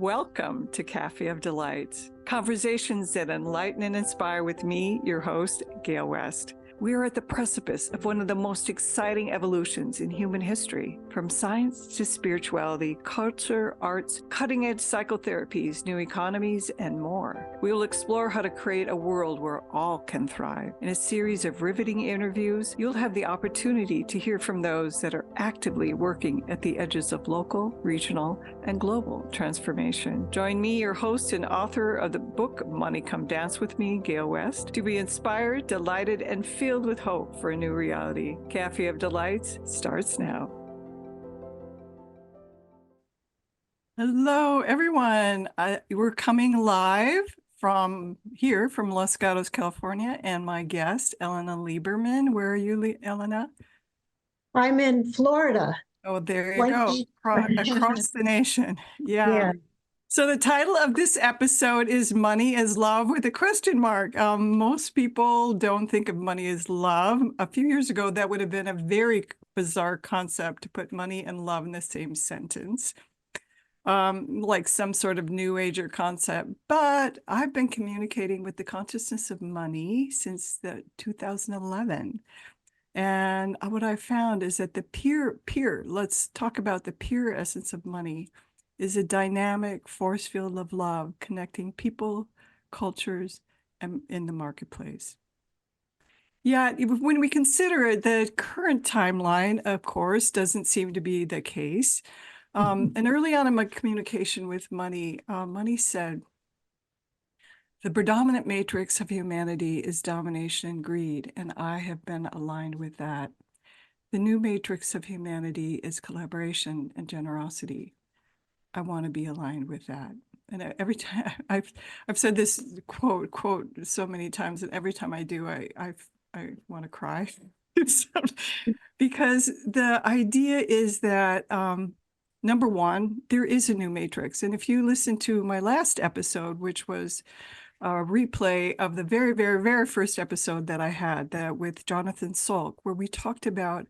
Welcome to Café of Delights, conversations that enlighten and inspire with me, your host, Gale West. We are at the precipice of one of the most exciting evolutions in human history, from science to spirituality, culture, arts, cutting-edge psychotherapies, new economies, and more. We will explore how to create a world where all can thrive. In a series of riveting interviews, you'll have the opportunity to hear from those that are actively working at the edges of local, regional, and global transformation. Join me, your host and author of the book, Money Come Dance With Me, Gale West, to be inspired, delighted, and filled with hope for a new reality. Café of Delights starts now. Hello, everyone. We're coming live from here, from Los Gatos, California, and my guest, Ellena Lieberman. Where are you, Ellena? I'm in Florida. Oh, there you go. Across the nation. Yeah. So the title of this episode is Money is Love with a question mark. Most people don't think of money as love. A few years ago, that would have been a very bizarre concept to put money and love in the same sentence, like some sort of new ager concept. But I've been communicating with the consciousness of money since 2011. And what I found is that the let's talk about the pure essence of money, is a dynamic force field of love connecting people, cultures, and in the marketplace. Yet, when we consider it, the current timeline, of course, doesn't seem to be the case. And early on in my communication with money, money said, the predominant matrix of humanity is domination and greed, and I have been aligned with that. The new matrix of humanity is collaboration and generosity. I want to be aligned with that. And every time I've said this quote so many times, and every time I do, I want to cry. Because the idea is that, number one, there is a new matrix. And if you listen to my last episode, which was a replay of the very, very, very first episode that I had with Jonathan Salk, where we talked about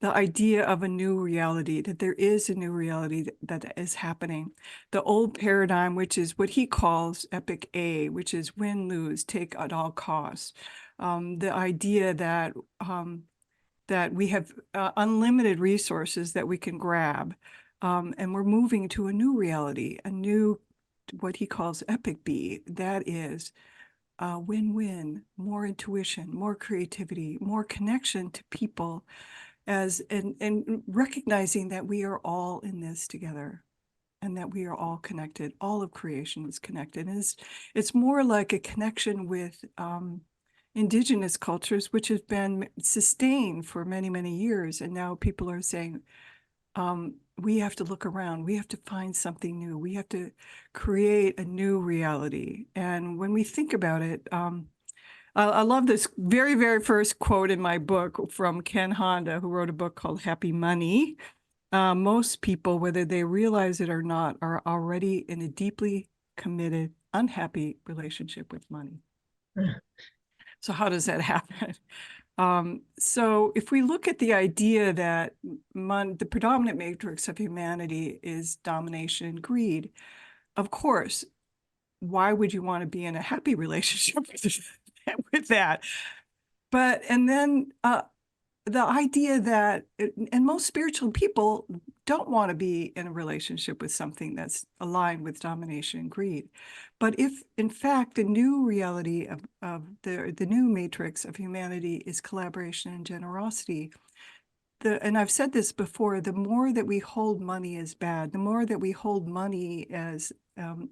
the idea of a new reality, that there is a new reality that is happening. The old paradigm, which is what he calls epic A, which is win, lose, take at all costs. The idea that we have unlimited resources that we can grab, and we're moving to a new reality, a new, what he calls epic B, that is win-win, more intuition, more creativity, more connection to people, and recognizing that we are all in this together and that we are all connected. All of creation is connected. And it's more like a connection with indigenous cultures, which has been sustained for many, many years. And now people are saying, we have to look around. We have to find something new. We have to create a new reality. And when we think about it, I love this very, very first quote in my book from Ken Honda, who wrote a book called Happy Money. Most people, whether they realize it or not, are already in a deeply committed, unhappy relationship with money. So how does that happen? So if we look at the idea that the predominant matrix of humanity is domination and greed, of course, why would you want to be in a happy relationship with that? But, and then the idea that, and most spiritual people don't want to be in a relationship with something that's aligned with domination and greed. But if, in fact, the new reality of the new matrix of humanity is collaboration and generosity, and I've said this before, the more that we hold money as bad, the more that we hold money as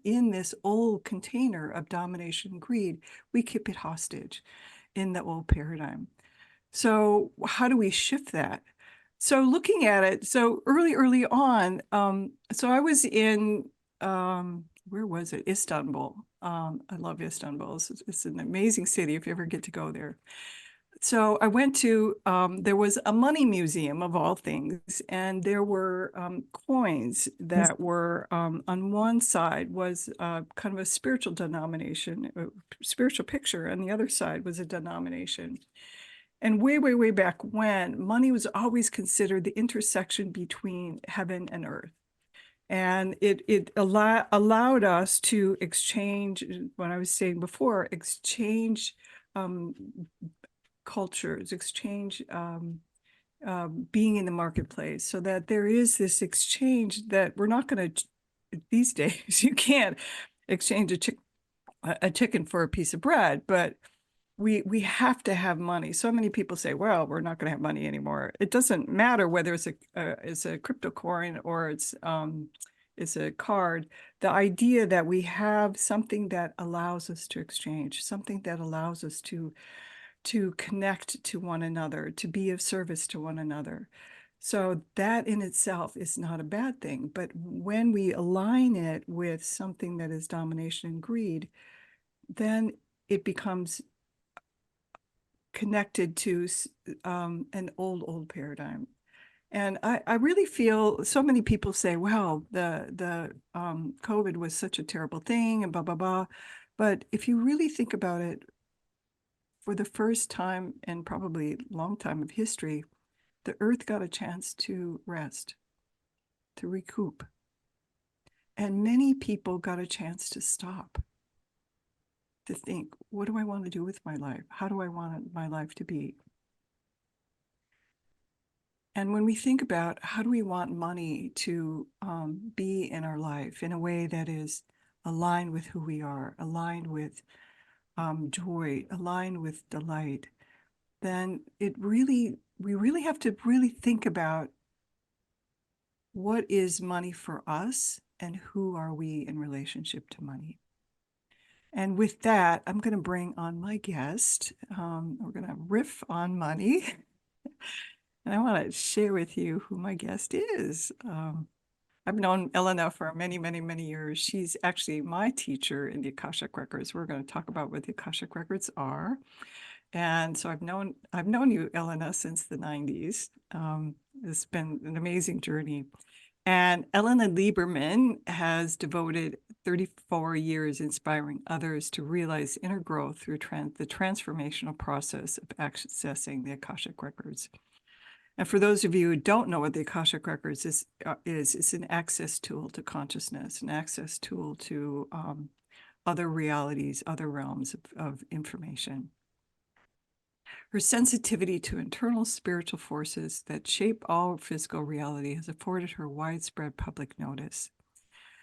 in this old container of domination and greed, we keep it hostage in the old paradigm. So how do we shift that? So looking at it, so early on, so I was in, where was it? Istanbul. I love Istanbul. It's an amazing city if you ever get to go there. So I went to, there was a money museum of all things, and there were coins that were, on one side was kind of a spiritual denomination, a spiritual picture, and the other side was a denomination. And way, way, way back when, money was always considered the intersection between heaven and earth. And it allowed us to exchange, what I was saying before, exchange cultures, exchange being in the marketplace, so that there is this exchange that we're not going to, these days, you can't exchange a chicken for a piece of bread, but we have to have money. So many people say, well, we're not going to have money anymore. It doesn't matter whether it's a crypto coin or it's a card. The idea that we have something that allows us to exchange, something that allows us to connect to one another, to be of service to one another. So that in itself is not a bad thing. But when we align it with something that is domination and greed, then it becomes connected to an old paradigm. And I really feel so many people say, well, the COVID was such a terrible thing and blah, blah, blah. But if you really think about it, for the first time in probably a long time of history, the earth got a chance to rest, to recoup. And many people got a chance to stop, to think, what do I want to do with my life? How do I want my life to be? And when we think about how do we want money to be in our life in a way that is aligned with who we are, aligned with joy, aligned with delight, then we really have to really think about what is money for us and who are we in relationship to money. And with that, I'm going to bring on my guest. We're going to riff on money. And I want to share with you who my guest is. I've known Ellena for many, many, many years. She's actually my teacher in the Akashic Records. We're going to talk about what the Akashic Records are. And so I've known you, Ellena, since the 90s. It's been an amazing journey. And Ellena Lieberman has devoted 34 years inspiring others to realize inner growth through the transformational process of accessing the Akashic Records. And for those of you who don't know what the Akashic Records is it's an access tool to consciousness, an access tool to other realities, other realms of information. Her sensitivity to internal spiritual forces that shape all physical reality has afforded her widespread public notice.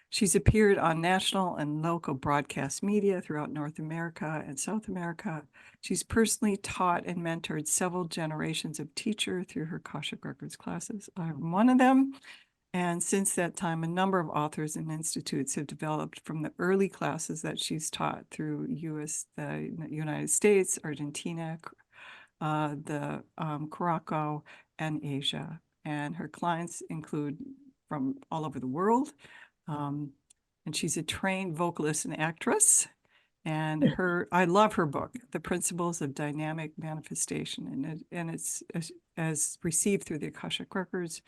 She's appeared on national and local broadcast media throughout North America and South America. She's personally taught and mentored several generations of teachers through her Akashic Records classes. I'm one of them. And since that time, a number of authors and institutes have developed from the early classes that she's taught through the United States, Argentina, the Curacao, and Asia. And her clients include from all over the world. And she's a trained vocalist and actress. And I love her book, The Principles of Dynamic Manifestation. And it's as received through the Akashic Records,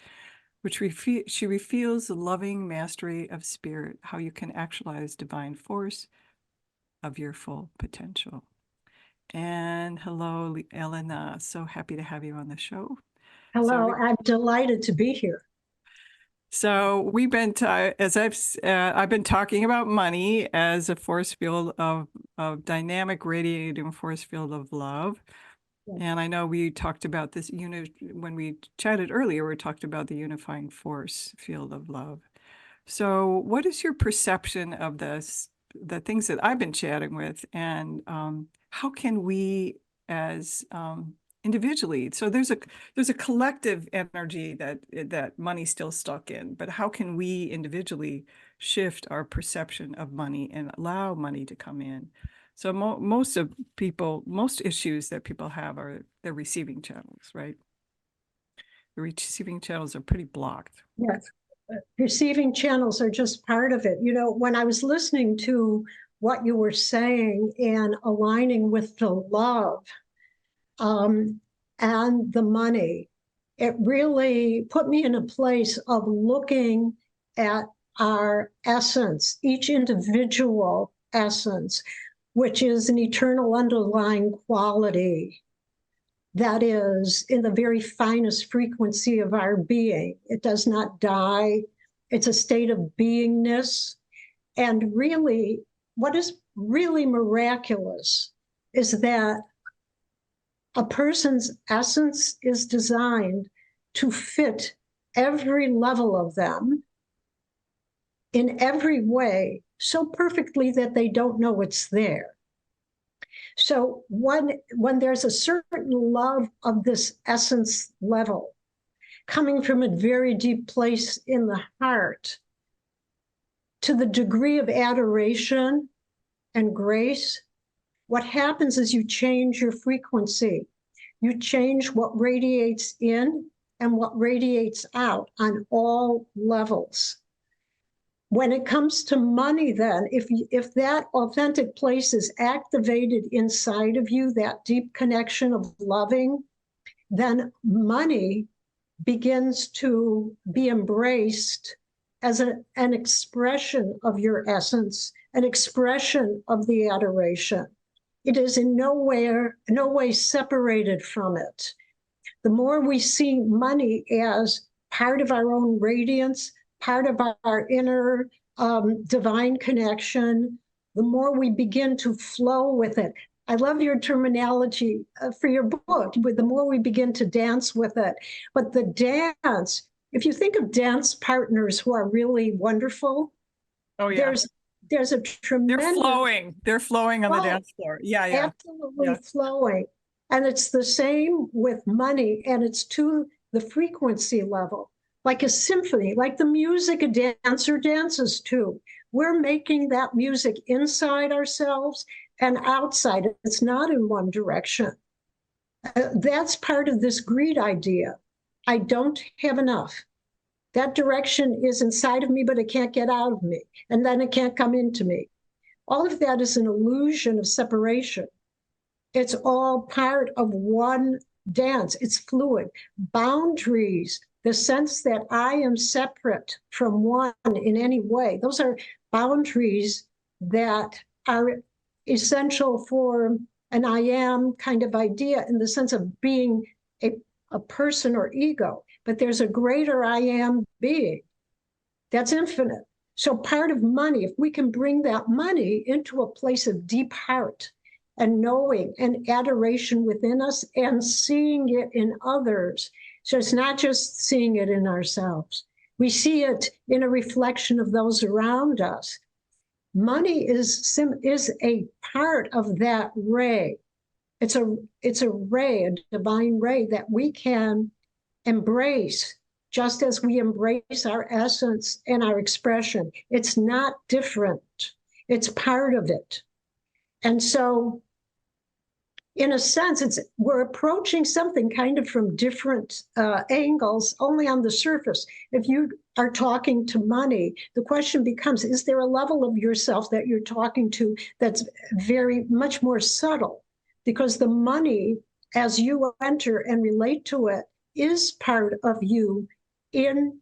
which she reveals the loving mastery of spirit, how you can actualize divine force of your full potential. And hello, Ellena. So happy to have you on the show. Hello, I'm delighted to be here. So we've been, I've been talking about money as a force field of dynamic radiating force field of love. Yes. And I know we talked about this when we chatted earlier, we talked about the unifying force field of love. So what is your perception of the things that I've been chatting with, and how can we as individually, so there's a collective energy that money's still stuck in, but how can we individually shift our perception of money and allow money to come in? So most issues that people have are their receiving channels, right? The receiving channels are pretty blocked. Yes, receiving channels are just part of it. You know, when I was listening to what you were saying and aligning with the love, and the money, it really put me in a place of looking at our essence, each individual essence, which is an eternal underlying quality that is in the very finest frequency of our being. It does not die. It's a state of beingness. And really, what is really miraculous is that a person's essence is designed to fit every level of them in every way so perfectly that they don't know it's there. So when there's a certain love of this essence level coming from a very deep place in the heart, to the degree of adoration and grace, what happens is you change your frequency. You change what radiates in and what radiates out on all levels. When it comes to money, then, if that authentic place is activated inside of you, that deep connection of loving, then money begins to be embraced as an expression of your essence, an expression of the adoration. It is in no way separated from it. The more we see money as part of our own radiance, part of our inner divine connection, the more we begin to flow with it. I love your terminology for your book, but the more we begin to dance with it. But the dance, if you think of dance partners who are really wonderful, Oh, yeah. There's a tremendous... They're flowing on the dance floor. Yeah, yeah. Absolutely flowing. And it's the same with money, and it's to the frequency level, like a symphony, like the music a dancer dances to. We're making that music inside ourselves and outside. It's not in one direction. That's part of this greed idea. I don't have enough. That direction is inside of me, but it can't get out of me. And then it can't come into me. All of that is an illusion of separation. It's all part of one dance. It's fluid. Boundaries, the sense that I am separate from one in any way, those are boundaries that are essential for an I am kind of idea in the sense of being a person or ego. But there's a greater I am being that's infinite. So part of money, if we can bring that money into a place of deep heart and knowing and adoration within us and seeing it in others. So it's not just seeing it in ourselves. We see it in a reflection of those around us. Money is a part of that ray. It's a ray, a divine ray that we can embrace just as we embrace our essence and our expression. It's not different. It's part of it. And so, in a sense, we're approaching something kind of from different angles, only on the surface. If you are talking to money, the question becomes, is there a level of yourself that you're talking to that's very much more subtle? Because the money, as you enter and relate to it, is part of you in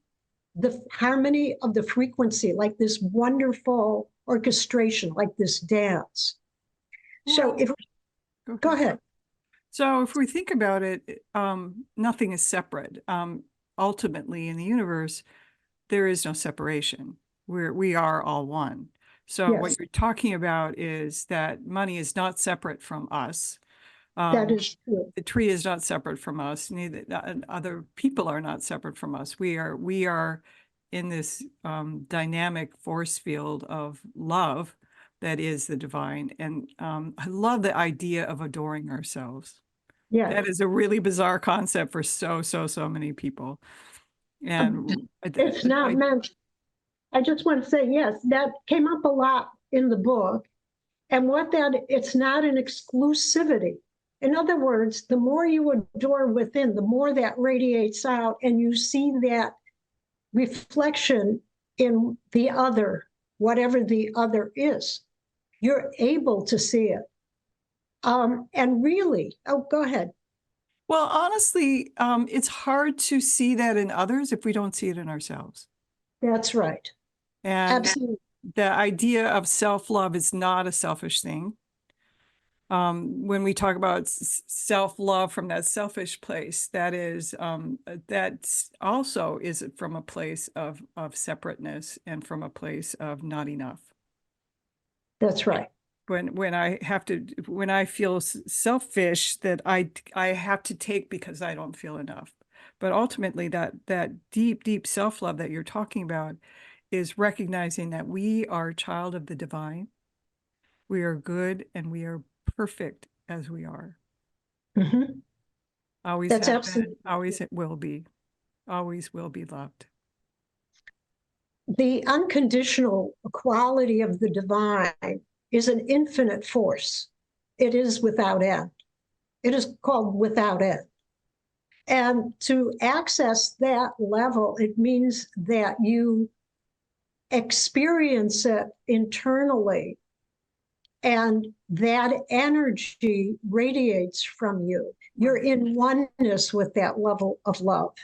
the harmony of the frequency, like this wonderful orchestration, like this dance. So if go ahead. So if we think about it, nothing is separate. Ultimately, in the universe, there is no separation. We are all one. So Yes. what you're talking about is that money is not separate from us. That is true. The tree is not separate from us. Neither other people are not separate from us. We are in this dynamic force field of love that is the divine. And I love the idea of adoring ourselves. Yeah, That is a really bizarre concept for so many people. And it's not meant. I just want to say, yes, that came up a lot in the book. And it's not an exclusivity. In other words, the more you adore within, the more that radiates out, and you see that reflection in the other, whatever the other is. You're able to see it. And really, go ahead. Well, honestly, it's hard to see that in others if we don't see it in ourselves. That's right. And absolutely. The idea of self-love is not a selfish thing. when we talk about self-love from that selfish place, that also is from a place of separateness and from a place of not enough. That's right. When I feel selfish, that I have to take because I don't feel enough. But ultimately, that deep self-love that you're talking about is recognizing that we are a child of the divine. We are good and we are perfect as we are. Mm-hmm. Always That's have absolutely been, always it will be, always will be loved. the unconditional quality of the divine is an infinite force. It is without end. It is called without end. And to access that level, it means that you experience it internally, and that energy radiates from you. You're in oneness with that level of love.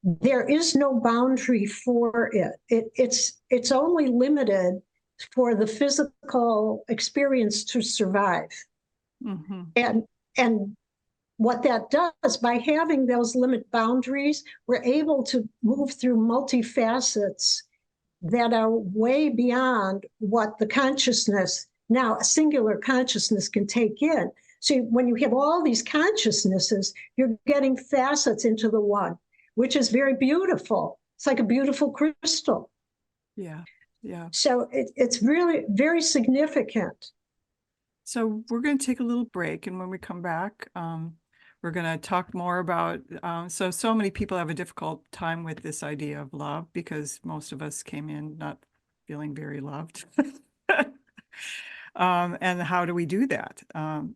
There is no boundary for it. It's only limited for the physical experience to survive. Mm-hmm. And what that does, by having those limit boundaries, we're able to move through multifacets that are way beyond what the consciousness, now a singular consciousness, can take in. So when you have all these consciousnesses, you're getting facets into the one, which is very beautiful. It's like a beautiful crystal. Yeah, yeah. So it's really very significant. So we're going to take a little break, and when we come back, we're going to talk more about, so many people have a difficult time with this idea of love because most of us came in not feeling very loved. And how do we do that? And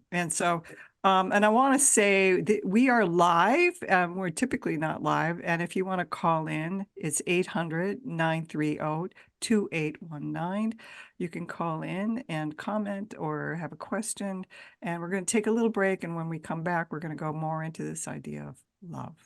I want to say that we are live. We're typically not live. And if you want to call in, it's 800-930-2819. You can call in and comment or have a question. And we're going to take a little break. And when we come back, we're going to go more into this idea of love.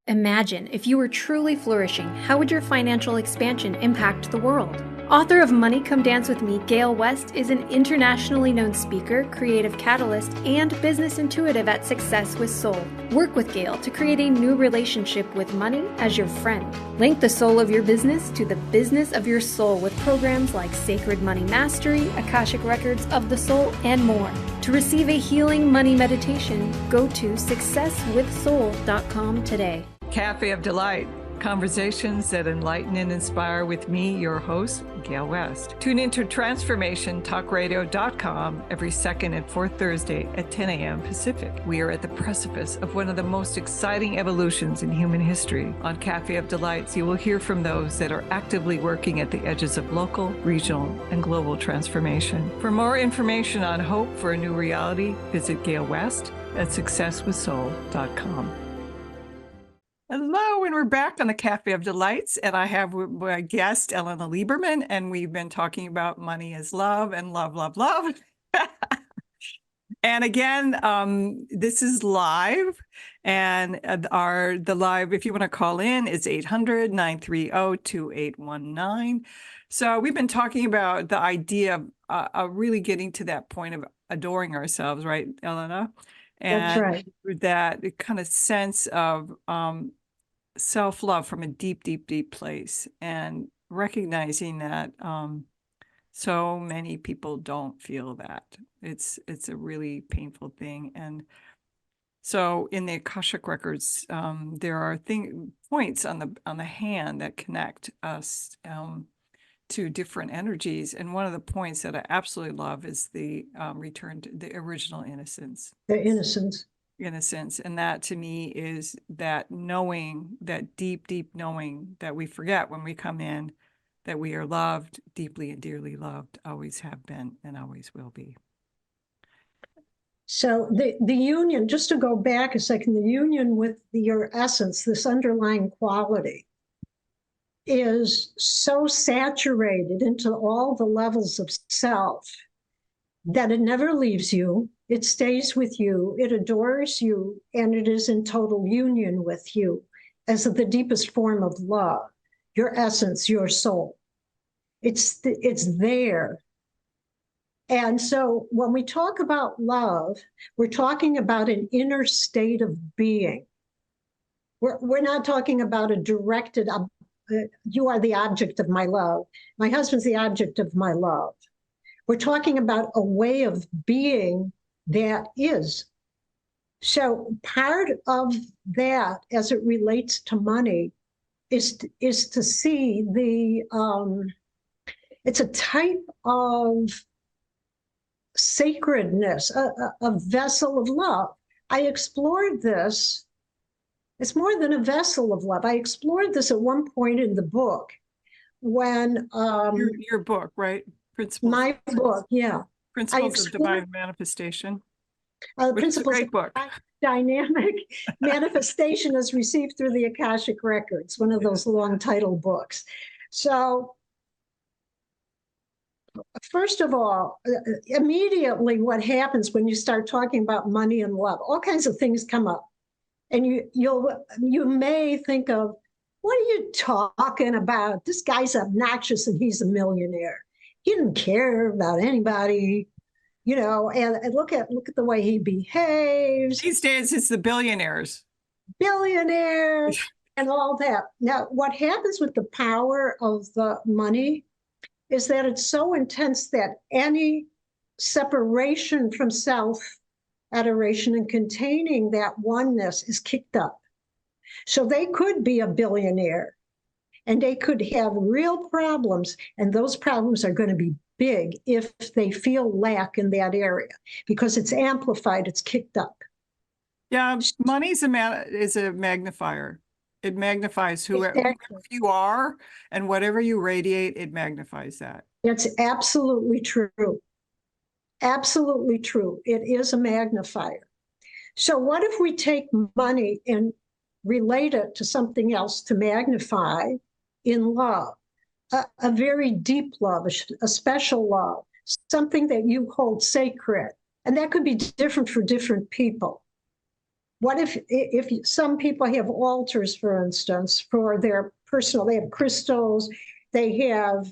Imagine if you were truly flourishing, how would your financial expansion impact the world? Author of Money Come Dance With Me, Gale West is an internationally known speaker, creative catalyst, and business intuitive at Success with Soul. Work with Gale to create a new relationship with money as your friend. Link the soul of your business to the business of your soul with programs like Sacred Money Mastery, Akashic Records of the Soul, and more. To receive a healing money meditation, go to successwithsoul.com today. Café of Delight, conversations that enlighten and inspire with me, your host, Gale West. Tune into transformationtalkradio.com every second and fourth Thursday at 10 a.m. Pacific. We are at the precipice of one of the most exciting evolutions in human history. On Café of Delights, you will hear from those that are actively working at the edges of local, regional, and global transformation. For more information on hope for a new reality, visit Gale West at successwithsoul.com. Hello, and we're back on the Café of Delights, and I have my guest, Ellena Lieberman, and we've been talking about money as love and love, love, love. And again, this is live, and the live, if you want to call in, is 800-930-2819. So we've been talking about the idea of really getting to that point of adoring ourselves, right, Ellena? And That's right. that kind of sense of self-love from a deep, deep, deep place, and recognizing that so many people don't feel that. It's a really painful thing. And so in the Akashic records, there are points on the hand that connect us to different energies. And one of the points that I absolutely love is the return to the original innocence. The innocence. Innocence. And that to me is that knowing, that deep, deep knowing that we forget when we come in, that we are loved, deeply and dearly loved, always have been and always will be. So the union, just to go back a second, the union with your essence, this underlying quality, is so saturated into all the levels of self that it never leaves you. It stays with you, it adores you, and it is in total union with you as the deepest form of love, your essence, your soul. It's there. And so when we talk about love, we're talking about an inner state of being. We're not talking about a directed, you are the object of my love. My husband's the object of my love. We're talking about a way of being that is. So part of that, as it relates to money, is to see it's a type of sacredness, a vessel of love. I explored this. It's more than a vessel of love. I explored this at one point in the book when your book, right? Principles. My book, yeah. Principles of Divine Manifestation. Which is a Principles great book. of Dynamic Manifestation is received through the Akashic Records, one of those long title books. So first of all, immediately what happens when you start talking about money and love, all kinds of things come up. And you may think of, what are you talking about? This guy's obnoxious and he's a millionaire. He didn't care about anybody, you know, and look at the way he behaves. These days it's the billionaires. Billionaires and all that. Now, what happens with the power of the money is that it's so intense that any separation from self, adoration, and containing that oneness is kicked up. So they could be a billionaire and they could have real problems, and those problems are going to be big if they feel lack in that area because it's amplified, it's kicked up. Yeah, money is a magnifier. It magnifies whoever you are, and whatever you radiate, it magnifies that. That's absolutely true. Absolutely true. It is a magnifier. So what if we take money and relate it to something else to magnify in love, a very deep love, a special love, something that you hold sacred, and that could be different for different people. What if some people have altars, for instance, for their personal, they have crystals, they have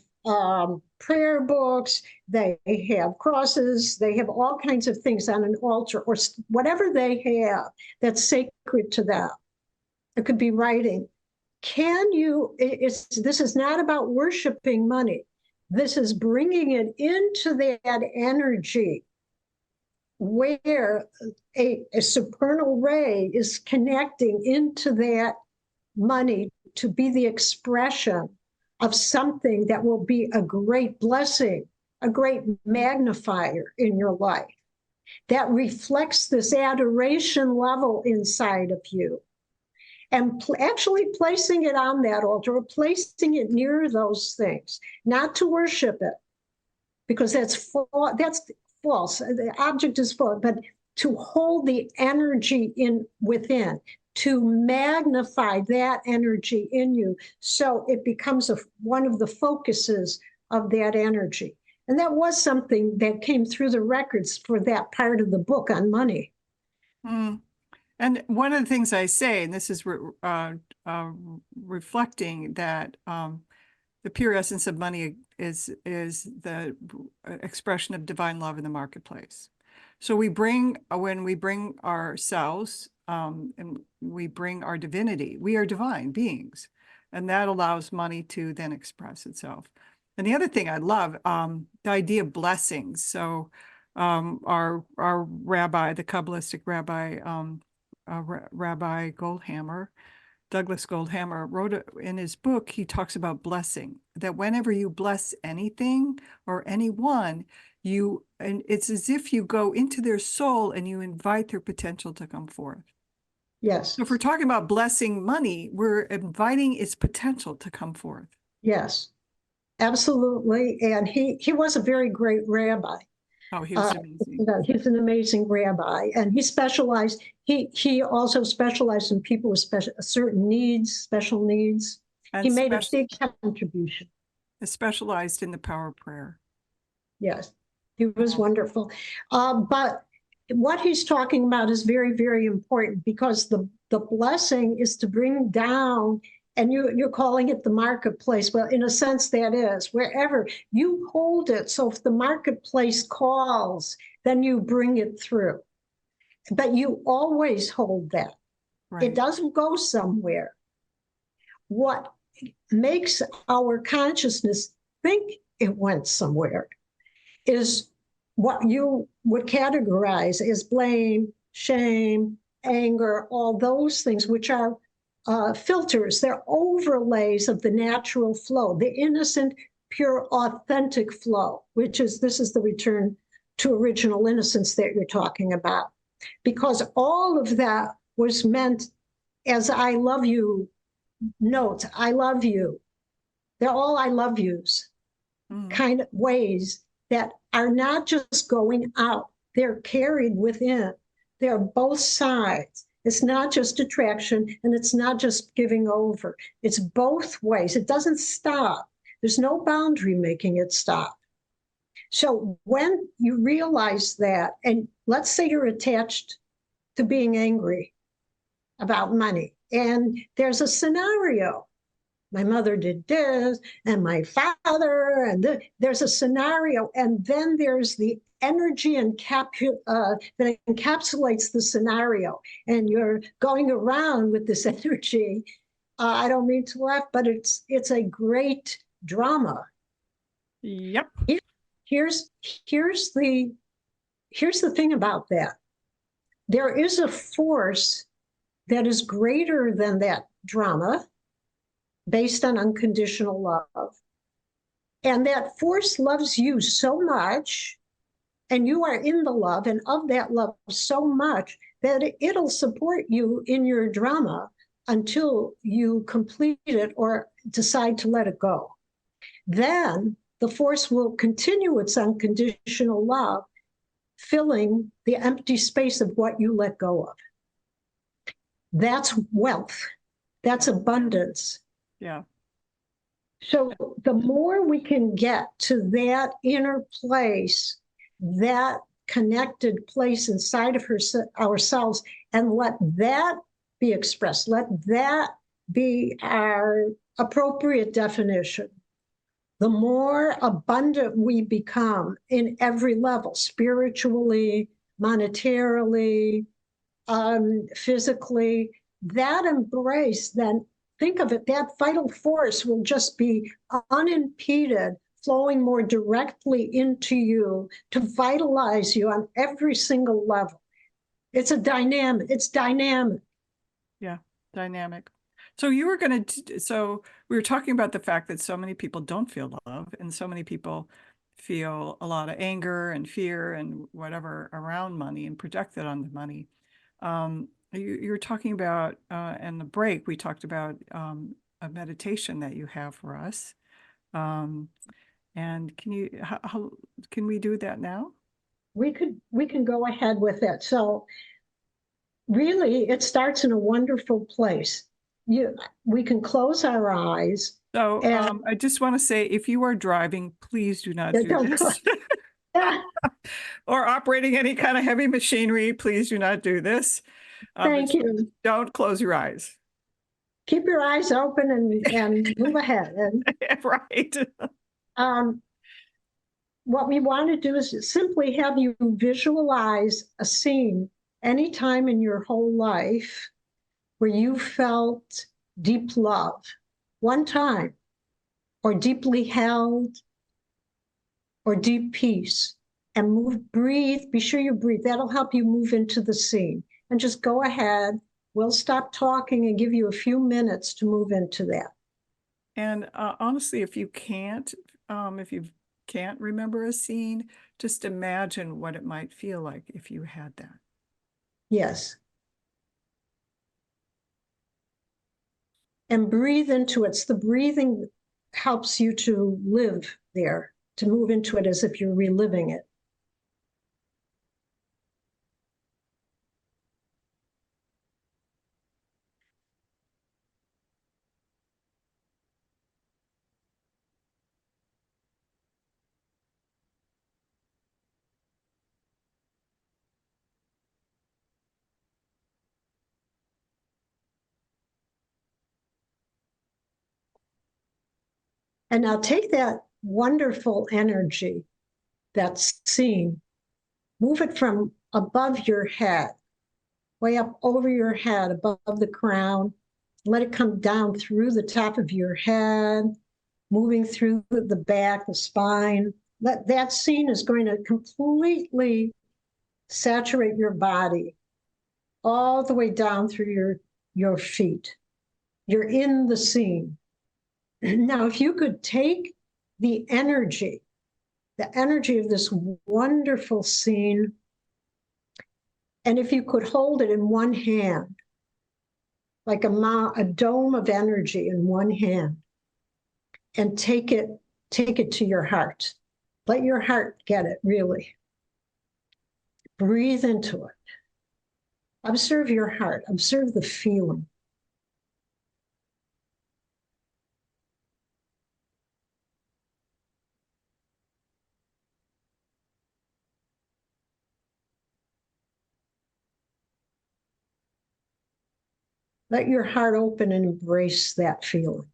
prayer books, they have crosses, they have all kinds of things on an altar, or whatever they have that's sacred to them. It could be writing. This is not about worshiping money. This is bringing it into that energy where a supernal ray is connecting into that money to be the expression of something that will be a great blessing, a great magnifier in your life that reflects this adoration level inside of you. And actually placing it on that altar, or placing it near those things, not to worship it, because that's false. The object is false, but to hold the energy within, to magnify that energy in you, so it becomes one of the focuses of that energy. And that was something that came through the records for that part of the book on money. Mm. And one of the things I say, and this is reflecting that the pure essence of money is the expression of divine love in the marketplace. So when we bring ourselves and we bring our divinity, we are divine beings, and that allows money to then express itself. And the other thing I love, the idea of blessings. So our rabbi, the Kabbalistic rabbi, Rabbi Goldhammer, Douglas Goldhammer, wrote in his book, he talks about blessing, that whenever you bless anything or anyone, and it's as if you go into their soul and you invite their potential to come forth. Yes. So if we're talking about blessing money, we're inviting its potential to come forth. Yes, absolutely. And he was a very great rabbi. Oh, he was amazing. He's an amazing rabbi, and he specialized. He also specialized in people with certain needs, special needs. And he made a big contribution. Specialized in the power of prayer. Yes, he was wonderful. But what he's talking about is very, very important, because the blessing is to bring down and you're calling it the marketplace. Well, in a sense, that is wherever you hold it. So if the marketplace calls, then you bring it through. But you always hold that. Right. It doesn't go somewhere. What makes our consciousness think it went somewhere is what you would categorize as blame, shame, anger, all those things, which are filters. They're overlays of the natural flow, the innocent, pure, authentic flow, this is the return to original innocence that you're talking about. Because all of that was meant as I love you notes. I love you. They're all I love yous, kind of ways that are not just going out, they're carried within. They're both sides. It's not just attraction and it's not just giving over. It's both ways. It doesn't stop. There's no boundary making it stop. So when you realize that, and let's say you're attached to being angry about money, and there's a scenario. My mother did this, and my father, and there's a scenario, and then there's the energy that encapsulates the scenario, and you're going around with this energy. I don't mean to laugh, but it's a great drama. Yep. Here's the thing about that. There is a force that is greater than that drama, based on unconditional love. And that force loves you so much, and you are in the love and of that love so much that it'll support you in your drama until you complete it or decide to let it go. Then the force will continue its unconditional love, filling the empty space of what you let go of. That's wealth. That's abundance. Yeah. So the more we can get to that inner place, that connected place inside of ourselves, and let that be expressed, let that be our appropriate definition, the more abundant we become in every level, spiritually, monetarily, physically. That embrace, then think of it, that vital force will just be unimpeded, flowing more directly into you to vitalize you on every single level. It's dynamic. Yeah, dynamic. So you were going to, so we were talking about the fact that so many people don't feel love, and so many people feel a lot of anger and fear and whatever around money and project it on the money. You were talking about, in the break, we talked about a meditation that you have for us. And how can we do that now? We can go ahead with it. So really, it starts in a wonderful place. We can close our eyes. So I just want to say, if you are driving, please do not do this. Or operating any kind of heavy machinery, please do not do this. Thank you. Don't close your eyes. Keep your eyes open and move ahead. Right. What we want to do is simply have you visualize a scene anytime in your whole life where you felt deep love, one time, or deeply held, or deep peace. And breathe, be sure you breathe. That'll help you move into the scene. And just go ahead. We'll stop talking and give you a few minutes to move into that. And honestly, if you can't remember a scene, just imagine what it might feel like if you had that. Yes. And breathe into it. It's the breathing that helps you to live there, to move into it as if you're reliving it. And now take that wonderful energy, that's seen, move it from above your head, way up over your head, above the crown. Let it come down through the top of your head, moving through the back, the spine. That scene is going to completely saturate your body all the way down through your feet. You're in the scene. Now, if you could take the energy of this wonderful scene, and if you could hold it in one hand, like a dome of energy in one hand, and take it to your heart. Let your heart get it, really. Breathe into it. Observe your heart. Observe the feeling. Let your heart open and embrace that feeling.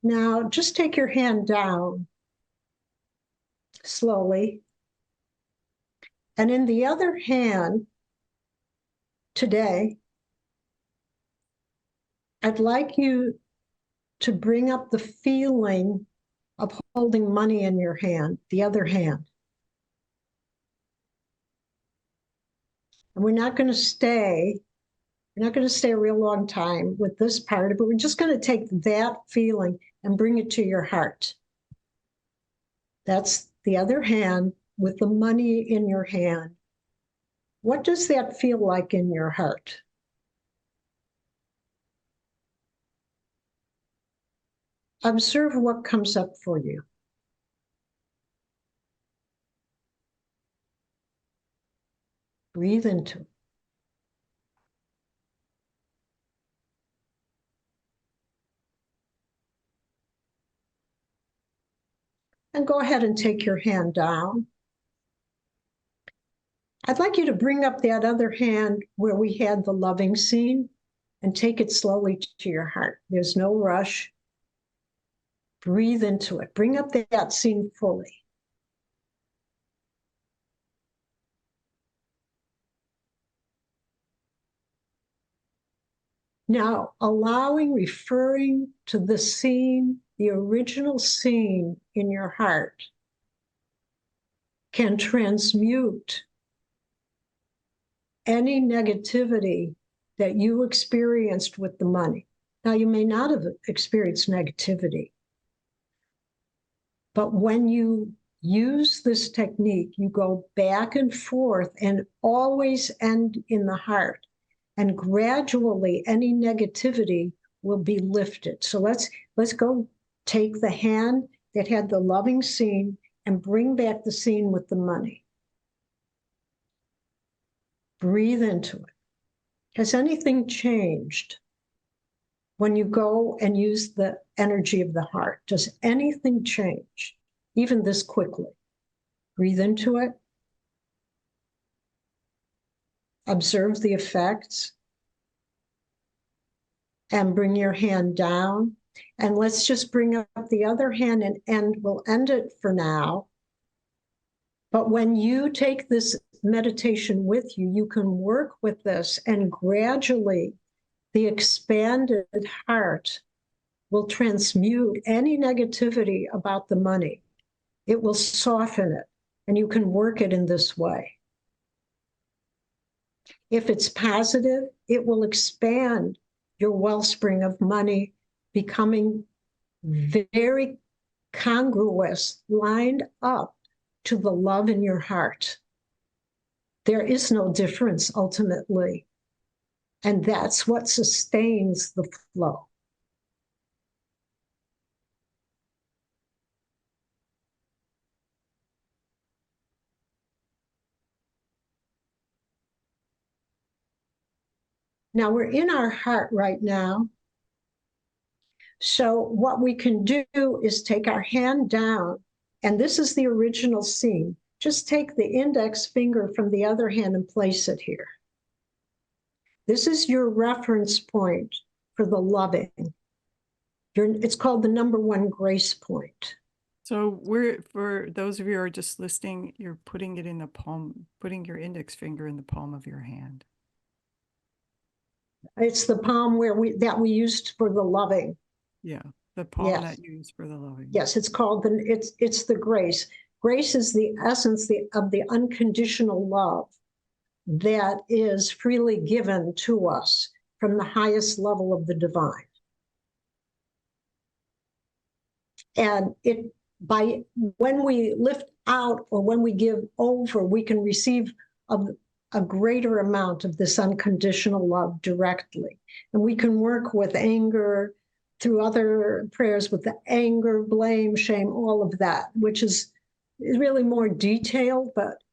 Now, just take your hand down slowly. And in the other hand, today, I'd like you to bring up the feeling of holding money in your hand, the other hand. And we're not going to stay a real long time with this part, but we're just going to take that feeling and bring it to your heart. That's the other hand with the money in your hand. What does that feel like in your heart? Observe what comes up for you. Breathe into it. And go ahead and take your hand down. I'd like you to bring up that other hand where we had the loving scene and take it slowly to your heart. There's no rush. Breathe into it. Bring up that scene fully. Now, referring to the scene, the original scene in your heart, can transmute any negativity that you experienced with the money. Now, you may not have experienced negativity, but when you use this technique, you go back and forth and always end in the heart. And gradually, any negativity will be lifted. So let's go take the hand that had the loving scene and bring back the scene with the money. Breathe into it. Has anything changed when you go and use the energy of the heart? Does anything change, even this quickly? Breathe into it. Observe the effects. And bring your hand down. And let's just bring up the other hand and we'll end it for now. But when you take this meditation with you, you can work with this, and gradually the expanded heart will transmute any negativity about the money. It will soften it, and you can work it in this way. If it's positive, it will expand your wellspring of money, becoming very congruous, lined up to the love in your heart. There is no difference ultimately. And that's what sustains the flow. Now we're in our heart right now. So what we can do is take our hand down, and this is the original scene. Just take the index finger from the other hand and place it here. This is your reference point for the loving. It's called the number one grace point. So for those of you who are just listening, you're putting it in the palm, putting your index finger in the palm of your hand. It's the palm that we used for the loving. Yeah, the palm that you use for the loving. Yes, it's called it's the grace. Grace is the essence of the unconditional love that is freely given to us from the highest level of the divine. And when we lift out or when we give over, we can receive a greater amount of this unconditional love directly. And we can work with anger through other prayers with the anger, blame, shame, all of that, which is really more detailed, but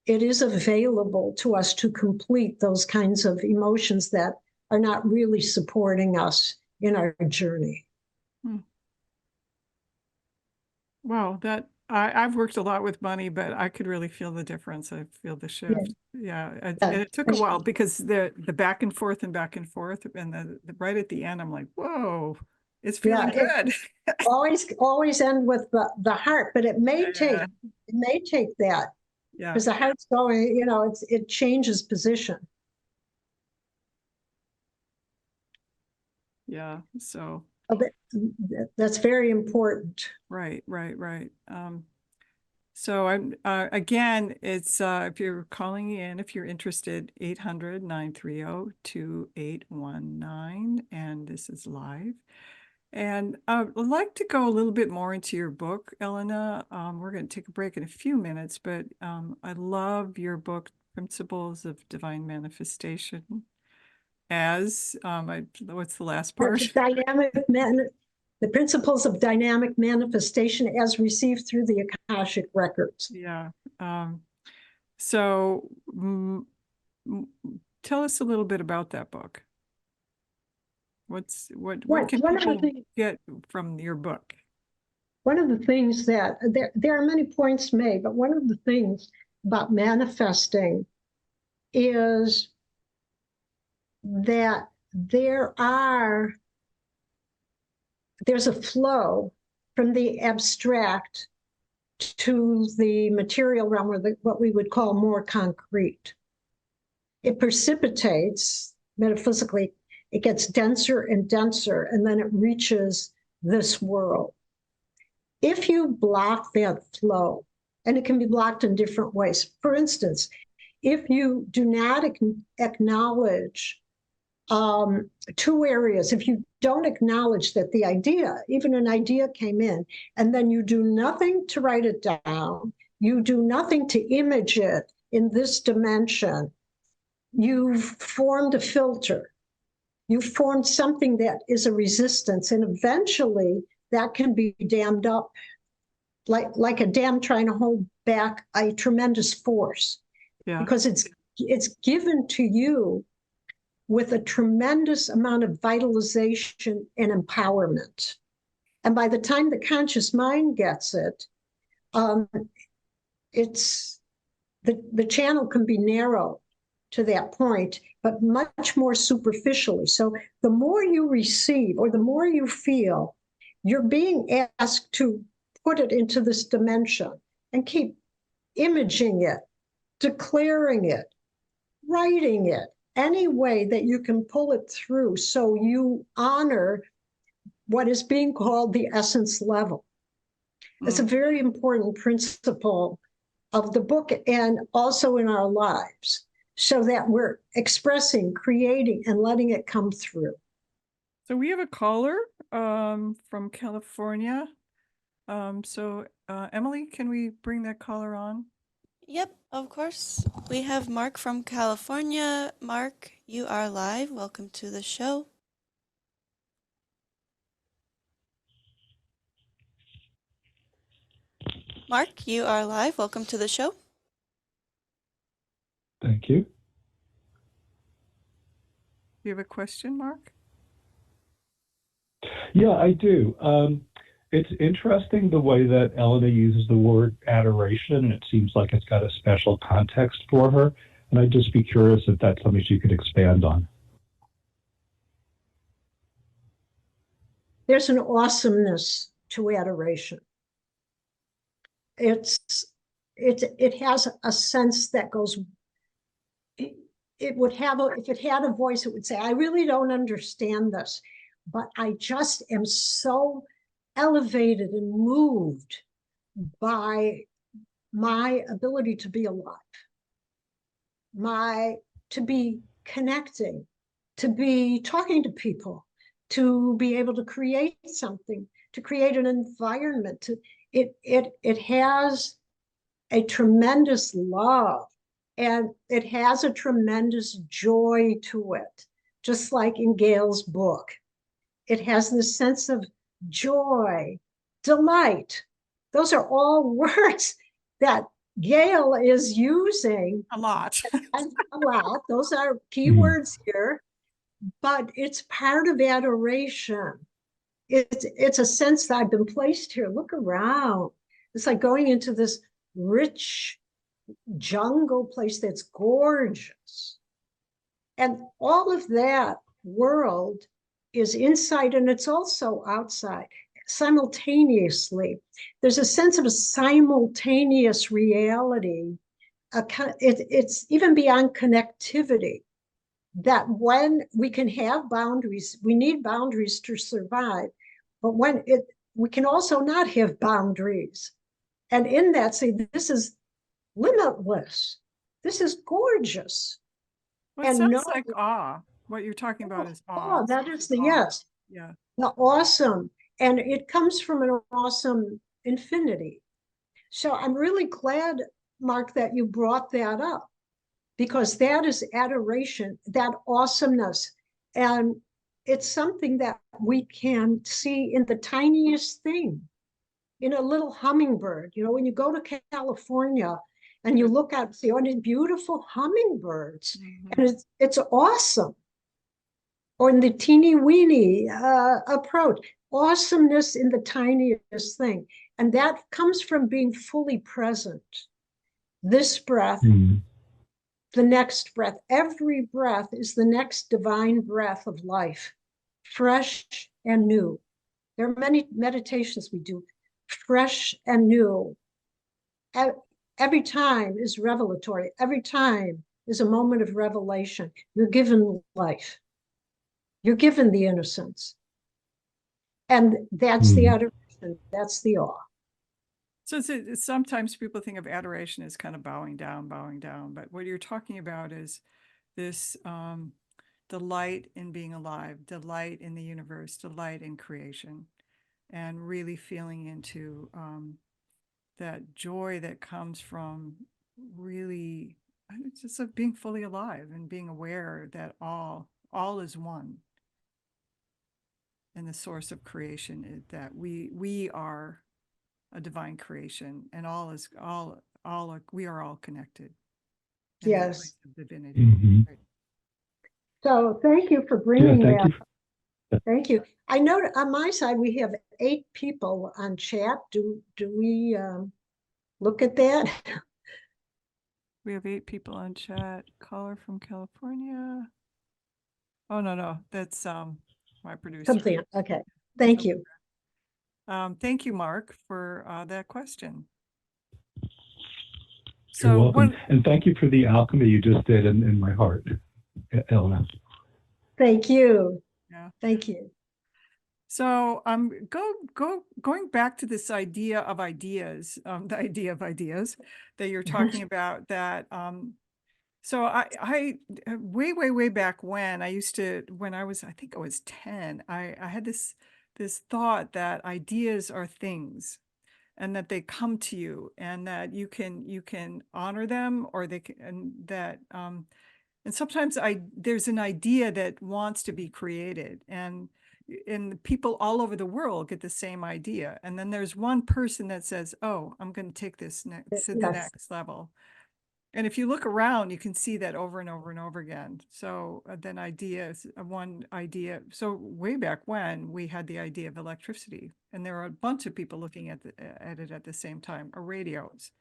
it is available to us to complete those kinds of emotions that are not really supporting us in our journey. Wow, I've worked a lot with money, but I could really feel the difference. I feel the shift. Yeah, and it took a while because the back and forth, and the right at the end, I'm like, whoa, it's feeling good. always end with the heart, but it may take that. Yeah, because the heart's going, it changes position. Yeah, so that's very important. Right. So I'm again, it's if you're calling in, if you're interested, 800-930-2819, and this is live. And I'd like to go a little bit more into your book, Ellena. We're going to take a break in a few minutes, but I love your book, Principles of Divine Manifestation. What's the last part? The principles of dynamic manifestation as received through the Akashic records. Yeah. So tell us a little bit about that book. What can people get from your book? One of the things that there are many points made, but one of the things about manifesting is that there's a flow from the abstract to the material realm, or what we would call more concrete. It precipitates metaphysically, it gets denser and denser, and then it reaches this world. If you block that flow, and it can be blocked in different ways. For instance, if you do not acknowledge two areas, if you don't acknowledge that even an idea came in, and then you do nothing to write it down, you do nothing to image it in this dimension, you've formed a filter. You've formed something that is a resistance, and eventually that can be dammed up, like a dam trying to hold back a tremendous force. Yeah. Because it's given to you with a tremendous amount of vitalization and empowerment. And by the time the conscious mind gets it, it's the channel can be narrow to that point, but much more superficially. So the more you receive or the more you feel, you're being asked to put it into this dimension and keep imaging it, declaring it, writing it, any way that you can pull it through so you honor what is being called the essence level. It's a very important principle of the book and also in our lives, so that we're expressing, creating, and letting it come through. So we have a caller from California. Emily, can we bring that caller on? Yep, of course. We have Mark from California. Mark, you are live. Welcome to the show. Mark, you are live. Welcome to the show. Thank you. You have a question, Mark? Yeah, I do. It's interesting the way that Ellena uses the word adoration, and it seems like it's got a special context for her. And I'd just be curious if that's something she could expand on. There's an awesomeness to adoration. It has a sense that goes, it would have if it had a voice, it would say, I really don't understand this, but I just am so elevated and moved by my ability to be alive, to be connecting, to be talking to people, to be able to create something, to create an environment. It has a tremendous love, and it has a tremendous joy to it, just like in Gale's book. It has this sense of joy, delight. Those are all words that Gale is using A lot. a lot. Those are key words here, but it's part of adoration. It's a sense that I've been placed here. Look around. It's like going into this rich jungle place that's gorgeous. And all of that world is inside and it's also outside simultaneously. There's a sense of a simultaneous reality. It's even beyond connectivity, that when we can have boundaries, we need boundaries to survive, but we can also not have boundaries. And in that, say, this is limitless. This is gorgeous. Well, it sounds like awe. What you're talking about is awe. Oh, that is the awe. yes. Yeah. The awesome. And it comes from an awesome infinity. So I'm really glad, Mark, that you brought that up, because that is adoration, that awesomeness. And it's something that we can see in the tiniest thing, in a little hummingbird. You know, when you go to California and you look out, see all these beautiful hummingbirds, and it's awesome. Or in the teeny weeny approach, awesomeness in the tiniest thing. And that comes from being fully present. This breath, the next breath, every breath is the next divine breath of life, fresh and new. There are many meditations we do, fresh and new. Every time is revelatory. Every time is a moment of revelation. You're given life. You're given the innocence. And that's the adoration. That's the awe. So sometimes people think of adoration as kind of bowing down. But what you're talking about is this delight in being alive, delight in the universe, delight in creation, and really feeling into that joy that comes from really just of being fully alive and being aware that all is one. And the source of creation is that we are a divine creation, and we are all connected. Yes. Divinity. Right. So thank you for bringing that. Thank you. I know on my side we have 8 people on chat. Do we look at that? We have 8 people on chat. Caller from California. Oh no, that's my producer. Something. Okay. Thank you. Thank you, Mark, for that question. You're welcome. And thank you for the alchemy you just did in my heart, Ellena. Thank you. Yeah. Thank you. So going back to this idea of ideas, the idea of ideas that you're talking about, that so I way back when I think I was 10, I had this thought that ideas are things, and that they come to you, and that you can honor them, or they can, and that and sometimes there's an idea that wants to be created, and people all over the world get the same idea, and then there's one person that says, oh, I'm going to take this to the next level. And if you look around, you can see that over and over and over again. So then one idea. So way back when we had the idea of electricity, and there are a bunch of people looking at it at the same time, or radios.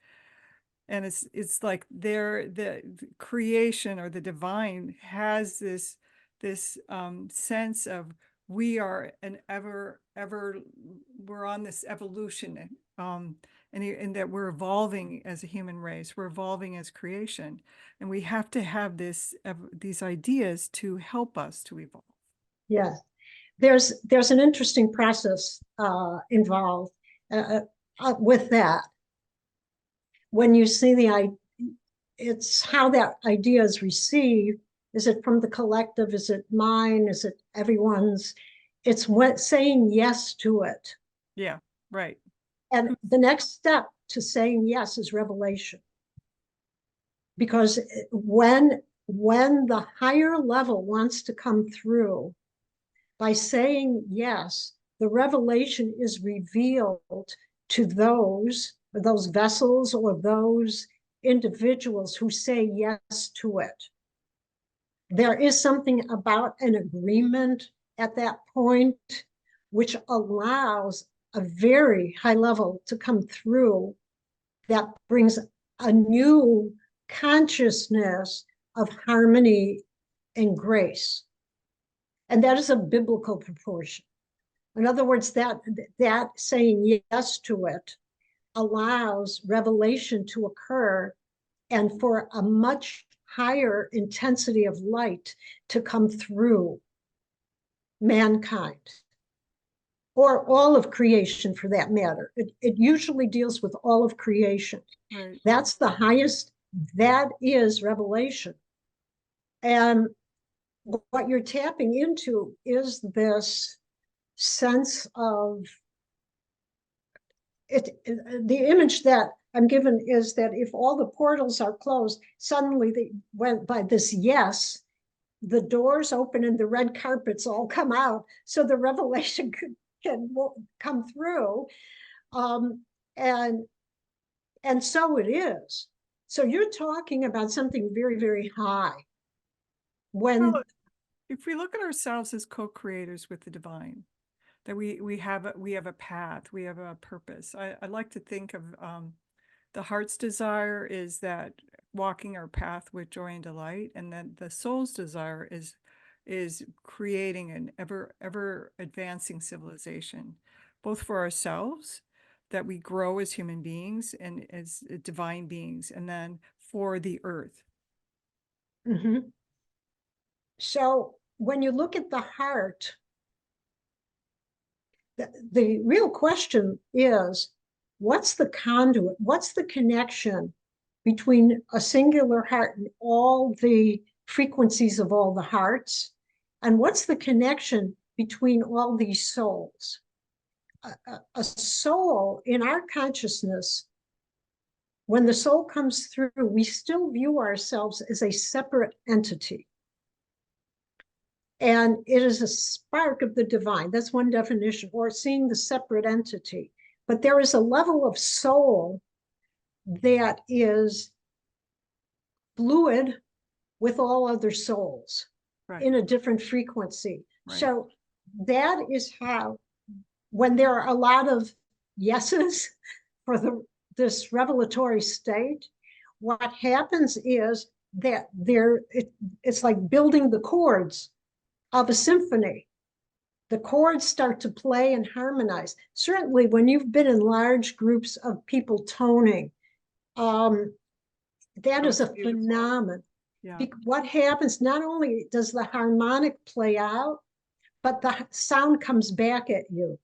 And it's like the creation or the divine has this sense of we are we're on this evolution, and that we're evolving as a human race, we're evolving as creation, and we have to have these ideas to help us to evolve. Yes, there's an interesting process involved with that. When you see it's how that idea is received. Is it from the collective? Is it mine? Is it everyone's? It's saying yes to it. Yeah, right. And the next step to saying yes is revelation. Because when the higher level wants to come through, by saying yes, the revelation is revealed to those vessels or those individuals who say yes to it. There is something about an agreement at that point which allows a very high level to come through that brings a new consciousness of harmony and grace. And that is a biblical proportion. In other words, that saying yes to it allows revelation to occur and for a much higher intensity of light to come through mankind, or all of creation for that matter. It usually deals with all of creation. Right. That's the highest, that is revelation. And what you're tapping into is this sense of it. The image that I'm given is that if all the portals are closed, suddenly they went by this yes, the doors open and the red carpets all come out, so the revelation can come through. And so it is. So you're talking about something very, very high. When if we look at ourselves as co-creators with the divine, that we have a path, we have a purpose. I like to think of the heart's desire is that walking our path with joy and delight, and then the soul's desire is creating an ever advancing civilization, both for ourselves, that we grow as human beings and as divine beings, and then for the earth. Mm-hmm. So when you look at the heart, the real question is, what's the conduit? What's the connection between a singular heart and all the frequencies of all the hearts? And what's the connection between all these souls? A soul in our consciousness, when the soul comes through, we still view ourselves as a separate entity. And it is a spark of the divine. That's one definition, or seeing the separate entity. But there is a level of soul that is fluid with all other souls, right, in a different frequency. Right. So that is how, when there are a lot of yeses for this revelatory state, what happens is that it's like building the chords of a symphony. The chords start to play and harmonize. Certainly when you've been in large groups of people toning, that is a phenomenon. Yeah. What happens, not only does the harmonic play out, but the sound comes back at you.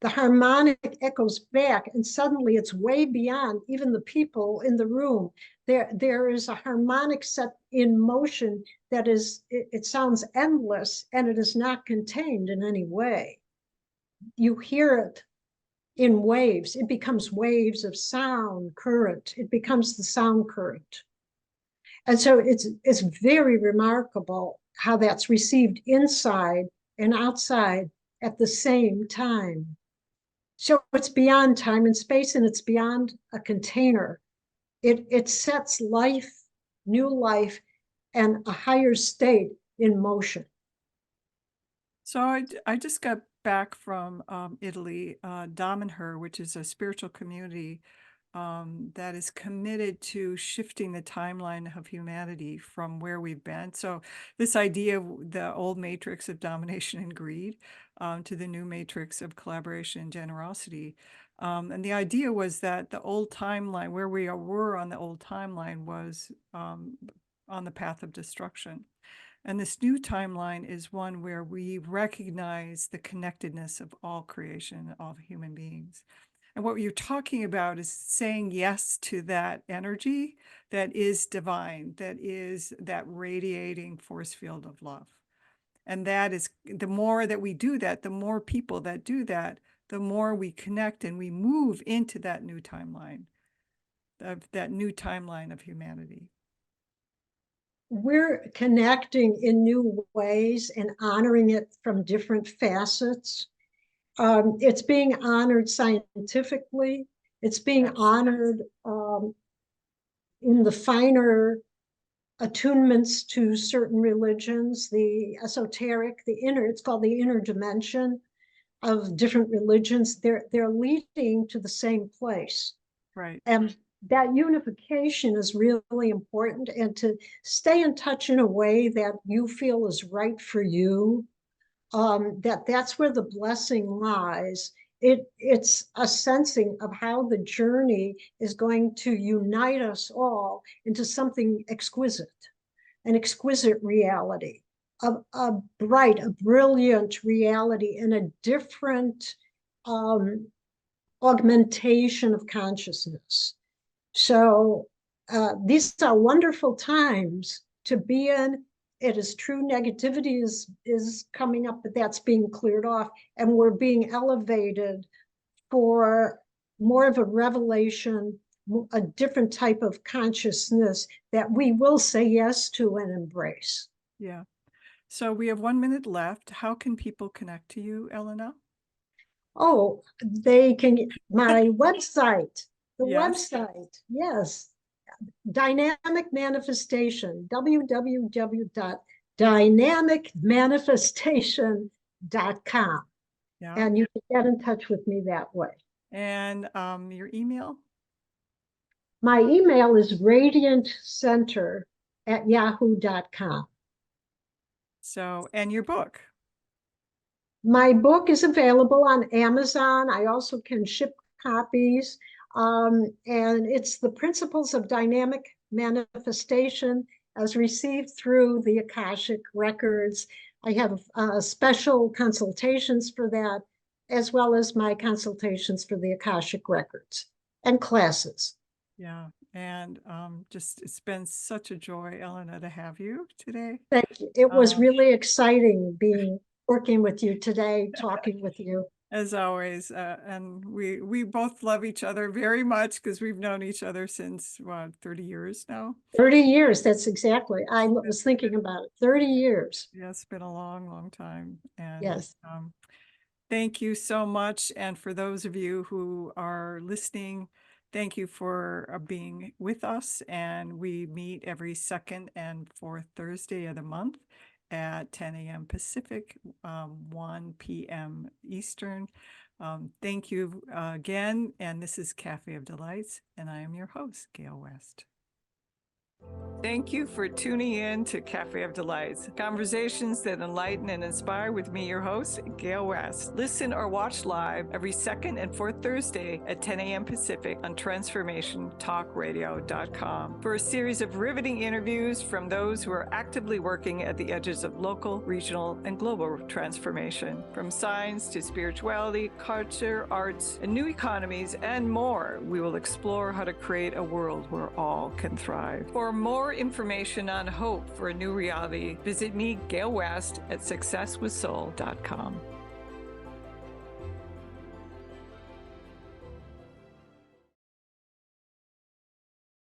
The harmonic echoes back, and suddenly it's way beyond even the people in the room. There is a harmonic set in motion that is, it sounds endless, and it is not contained in any way. You hear it in waves. It becomes waves of sound current. It becomes the sound current. And so it's very remarkable how that's received inside and outside at the same time. So it's beyond time and space, and it's beyond a container. It sets life, new life, and a higher state in motion. So I just got back from Italy, Dom and Her, which is a spiritual community that is committed to shifting the timeline of humanity from where we've been. So this idea of the old matrix of domination and greed to the new matrix of collaboration and generosity. And the idea was that the old timeline, where we were on the old timeline, was on the path of destruction. And this new timeline is one where we recognize the connectedness of all creation, all human beings. And what you're talking about is saying yes to that energy that is divine, that is that radiating force field of love. And that is, the more that we do that, the more people that do that, the more we connect and we move into that new timeline, of humanity. We're connecting in new ways and honoring it from different facets. It's being honored scientifically. It's being honored in the finer attunements to certain religions, the esoteric, it's called the inner dimension of different religions. They're leading to the same place. Right. And that unification is really important, and to stay in touch in a way that you feel is right for you, that's where the blessing lies. It's a sensing of how the journey is going to unite us all into something exquisite, an exquisite reality, a bright, a brilliant reality in a different augmentation of consciousness. So these are wonderful times to be in. It is true, negativity is coming up, but that's being cleared off, and we're being elevated for more of a revelation, a different type of consciousness that we will say yes to and embrace. Yeah. So we have 1 minute left. How can people connect to you, Ellena? Oh, they can, my website, Yes. website, yes. Dynamic Manifestation, www.dynamicmanifestation.com. Yeah. And you can get in touch with me that way. And your email? My email is radiantcenter@yahoo.com. So, and your book? My book is available on Amazon. I also can ship copies. And it's The Principles of Dynamic Manifestation as received through the Akashic records. I have special consultations for that, as well as my consultations for the Akashic records and classes. Yeah. And it's been such a joy, Ellena, to have you today. Thank you. It was really exciting working with you today, talking with you. As always, and we both love each other very much because we've known each other since 30 years now. 30 years, that's exactly. I was thinking about it. 30 years. Yeah, it's been a long, long time. And yes. Thank you so much. And for those of you who are listening, thank you for being with us. And we meet every second and fourth Thursday of the month at 10 a.m. Pacific, 1 p.m. Eastern. Thank you again. And this is Café of Delights, and I am your host, Gale West. Thank you for tuning in to Café of Delights, conversations that enlighten and inspire with me, your host, Gale West. Listen or watch live every second and fourth Thursday at 10 a.m. Pacific on transformationtalkradio.com for a series of riveting interviews from those who are actively working at the edges of local, regional, and global transformation. From science to spirituality, culture, arts, and new economies, and more, we will explore how to create a world where all can thrive. For more information on hope for a new reality, visit me, Gale West, at successwithsoul.com.